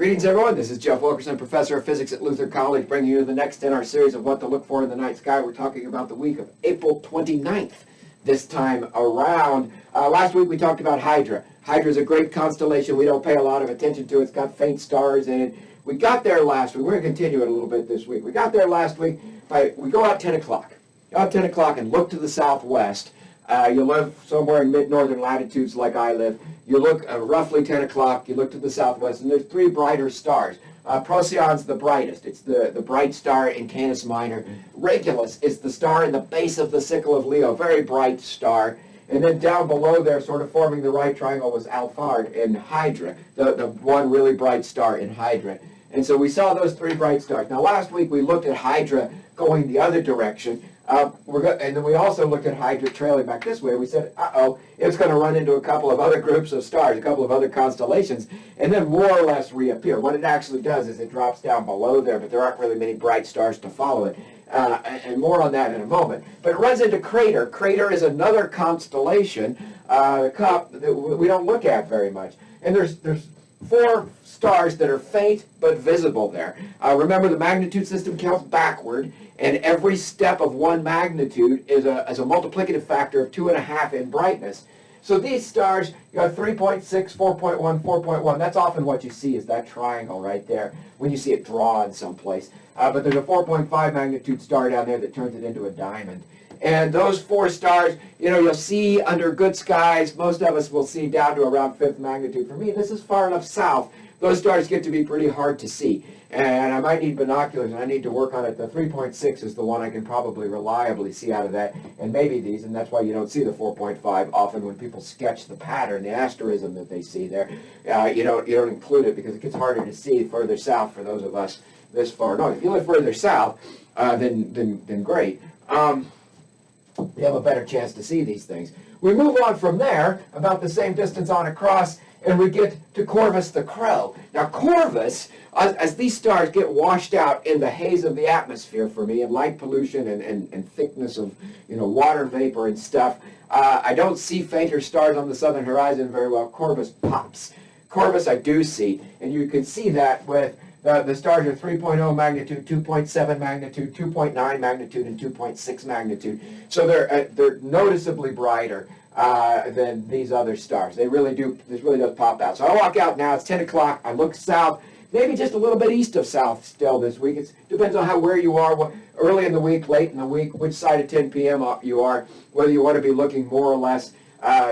Greetings, everyone. This is Jeff Wilkerson, Professor of Physics at Luther College, bringing you the next in our series of What to Look For in the Night Sky. We're talking about the week of April 29th this time around. Last week we talked about Hydra. Hydra is a great constellation. We don't pay a lot of attention to it. It's got faint stars in it. We got there last week. We're going to continue it a little bit this week. We got there last week. We go out 10 o'clock. Go out 10 o'clock and look to the southwest. You live somewhere in mid-northern latitudes like I live. You look roughly 10 o'clock, you look to the southwest, and there's three brighter stars. Procyon's the brightest. It's the bright star in Canis Minor. Regulus is the star in the base of the sickle of Leo, very bright star. And then down below there, sort of forming the right triangle, was Alphard in Hydra, the one really bright star in Hydra. And so we saw those three bright stars. Now last week we looked at Hydra going the other direction. And then we also looked at Hydra trailing back this way. We said, uh-oh, it's going to run into a couple of other groups of stars, a couple of other constellations, and then more or less reappear. What it actually does is it drops down below there, but there aren't really many bright stars to follow it. And more on that in a moment. But it runs into Crater. Crater is another constellation that we don't look at very much. And there's four stars that are faint but visible there. Remember, the magnitude system counts backward, and every step of one magnitude is a multiplicative factor of 2.5 in brightness. So these stars, you got 3.6, 4.1, 4.1. That's often what you see is that triangle right there when you see it drawn someplace. But there's a 4.5 magnitude star down there that turns it into a diamond. And those four stars, you'll see under good skies. Most of us will see down to around 5th magnitude. For me, this is far enough south. Those stars get to be pretty hard to see. And I might need binoculars, and I need to work on it. The 3.6 is the one I can probably reliably see out of that, and maybe these, and that's why you don't see the 4.5 often when people sketch the pattern, the asterism that they see there. You don't include it because it gets harder to see further south for those of us this far north. If you live further south, then great. You have a better chance to see these things. We move on from there, about the same distance on across, and we get to Corvus the Crow. Now Corvus, as these stars get washed out in the haze of the atmosphere for me, and light pollution and thickness of water vapor and stuff, I don't see fainter stars on the southern horizon very well. Corvus pops. Corvus I do see, and you can see that with the stars are 3.0 magnitude, 2.7 magnitude, 2.9 magnitude, and 2.6 magnitude. So they're noticeably brighter than these other stars. This really does pop out. So I walk out now. It's 10 o'clock. I look south, maybe just a little bit east of south still this week. It depends on where you are, early in the week, late in the week, which side of 10 p.m. you are, whether you want to be looking more or less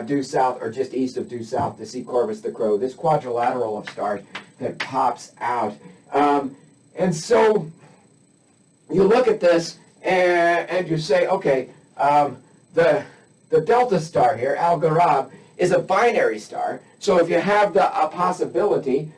due south or just east of due south to see Corvus the Crow, this quadrilateral of stars that pops out. And so you look at this and you say, okay, the delta star here, Algorab, is a binary star. So if you have a possibility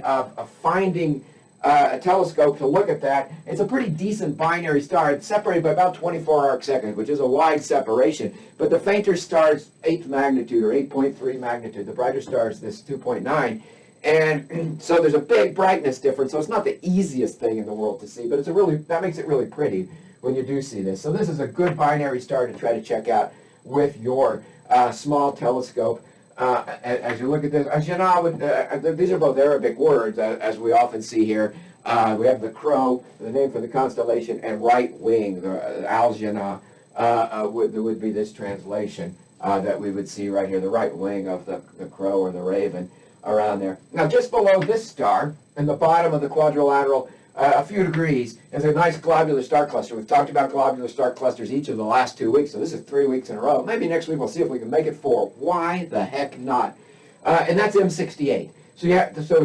of finding a telescope to look at that, it's a pretty decent binary star. It's separated by about 24 arc seconds, which is a wide separation. But the fainter star is 8th magnitude or 8.3 magnitude. The brighter star is this 2.9. And so there's a big brightness difference. So it's not the easiest thing in the world to see, but that makes it really pretty when you do see this. So this is a good binary star to try to check out with your small telescope. As you look at this, these are both Arabic words, as we often see here. We have the crow, the name for the constellation, and right wing, the Al-Jannah, would be this translation that we would see right here, the right wing of the crow or the raven around there. Now, just below this star, in the bottom of the quadrilateral, a few degrees, is a nice globular star cluster. We've talked about globular star clusters each of the last 2 weeks, so this is 3 weeks in a row. Maybe next week we'll see if we can make it 4. Why the heck not? And that's M68. So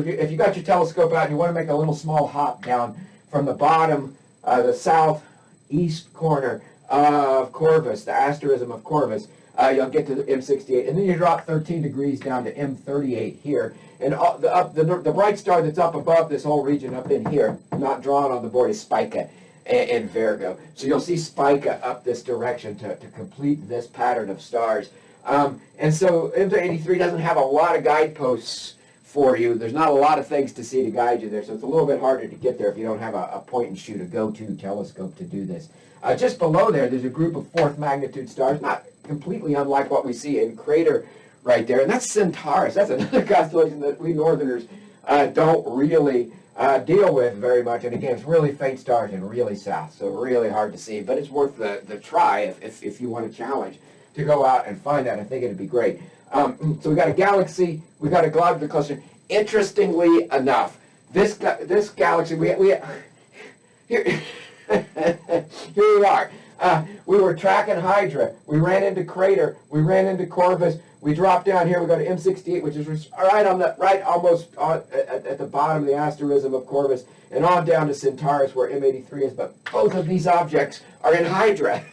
if you got your telescope out and you want to make a little small hop down from the bottom, the southeast corner of Corvus, the asterism of Corvus, you'll get to the M68, and then you drop 13 degrees down to M38 here. And the bright star that's up above this whole region up in here, not drawn on the board, is Spica in Virgo. So you'll see Spica up this direction to complete this pattern of stars. And so M83 doesn't have a lot of guideposts for you. There's not a lot of things to see to guide you there, so it's a little bit harder to get there if you don't have a point-and-shoot, a go-to telescope to do this. Just below there's a group of 4th magnitude stars, not completely unlike what we see in Crater right there, and that's Centaurus. That's another constellation that we Northerners don't really deal with very much. And again, it's really faint stars and really south, so really hard to see. But it's worth the try if you want a challenge to go out and find that. I think it'd be great. So we got a galaxy, we got a globular cluster. Interestingly enough, this galaxy we here here we are. We were tracking Hydra. We ran into Crater. We ran into Corvus. We dropped down here. We go to M68, which is almost at the bottom of the asterism of Corvus, and on down to Centaurus, where M83 is. But both of these objects are in Hydra,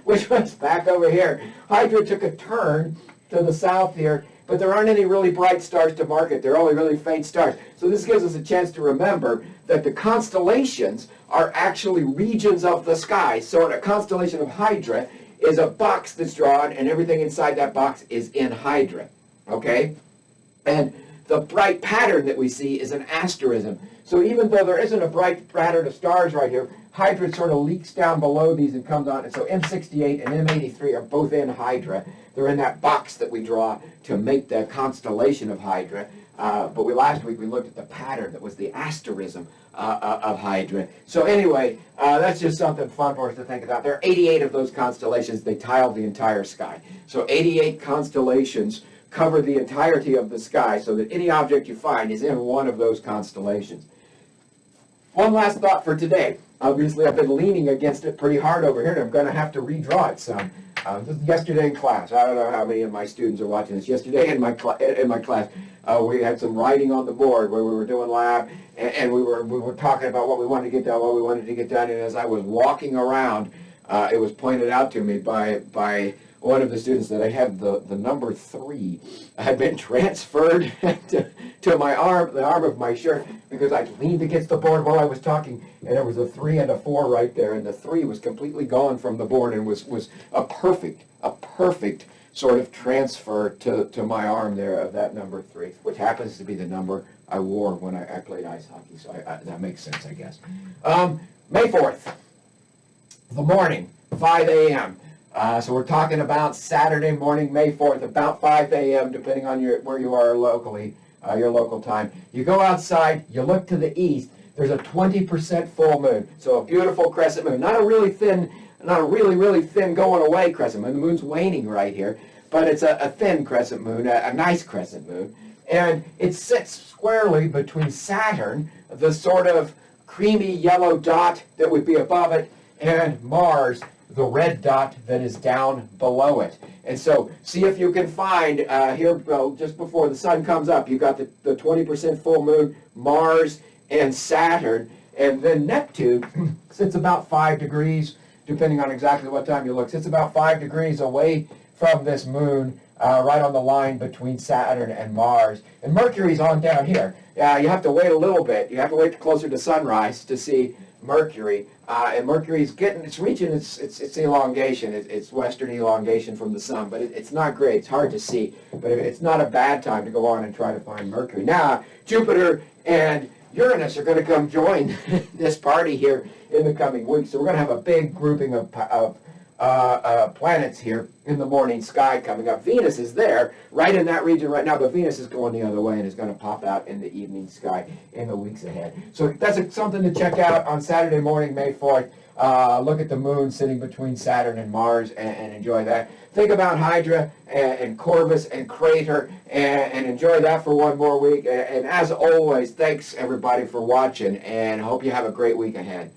which was back over here. Hydra took a turn to the south here, but there aren't any really bright stars to mark it. They're only really faint stars. So this gives us a chance to remember that the constellations are actually regions of the sky. So a constellation of Hydra is a box that's drawn, and everything inside that box is in Hydra, okay? And the bright pattern that we see is an asterism. So even though there isn't a bright pattern of stars right here, Hydra sort of leaks down below these and comes on. And so M68 and M83 are both in Hydra. They're in that box that we draw to make the constellation of Hydra. But last week we looked at the pattern that was the asterism of Hydra. So anyway, that's just something fun for us to think about. There are 88 of those constellations. They tile the entire sky. So 88 constellations cover the entirety of the sky, so that any object you find is in one of those constellations. One last thought for today. Obviously, I've been leaning against it pretty hard over here, and I'm going to have to redraw it some. Yesterday in class, I don't know how many of my students are watching this. Yesterday in my class, we had some writing on the board where we were doing lab, and we were talking about what we wanted to get done, and as I was walking around, it was pointed out to me by one of the students that I had the number 3 had been transferred to my arm, the arm of my shirt, because I leaned against the board while I was talking, and there was a 3 and a 4 right there, and the 3 was completely gone from the board and was a perfect sort of transfer to my arm there of that number 3, which happens to be the number I wore when I played ice hockey, so that makes sense, I guess. May 4th, the morning, 5 a.m., so we're talking about Saturday morning, May 4th, about 5 a.m., depending on where you are locally, your local time. You go outside, you look to the east, there's a 20% full moon. So a beautiful crescent moon. Not a really thin going away crescent moon. The moon's waning right here, but it's a thin crescent moon, a nice crescent moon. And it sits squarely between Saturn, the sort of creamy yellow dot that would be above it, and Mars, the red dot that is down below it. And so see if you can find here, just before the sun comes up, you've got the 20% full moon, Mars and Saturn, and then Neptune sits about 5 degrees, depending on exactly what time you look, sits about 5 degrees away from this moon, right on the line between Saturn and Mars. And Mercury's on down here. You have to wait a little bit. You have to wait closer to sunrise to see Mercury. And Mercury's reaching its elongation, its western elongation from the sun, but it's not great. It's hard to see, but it's not a bad time to go on and try to find Mercury. Now, Jupiter and Uranus are going to come join this party here in the coming weeks. So we're going to have a big grouping of planets here in the morning sky coming up. Venus is there, right in that region right now, but Venus is going the other way and is going to pop out in the evening sky in the weeks ahead. So that's something to check out on Saturday morning, May 4th. Look at the moon sitting between Saturn and Mars and enjoy that. Think about Hydra and Corvus and Crater and enjoy that for one more week. And as always, thanks everybody for watching, and hope you have a great week ahead.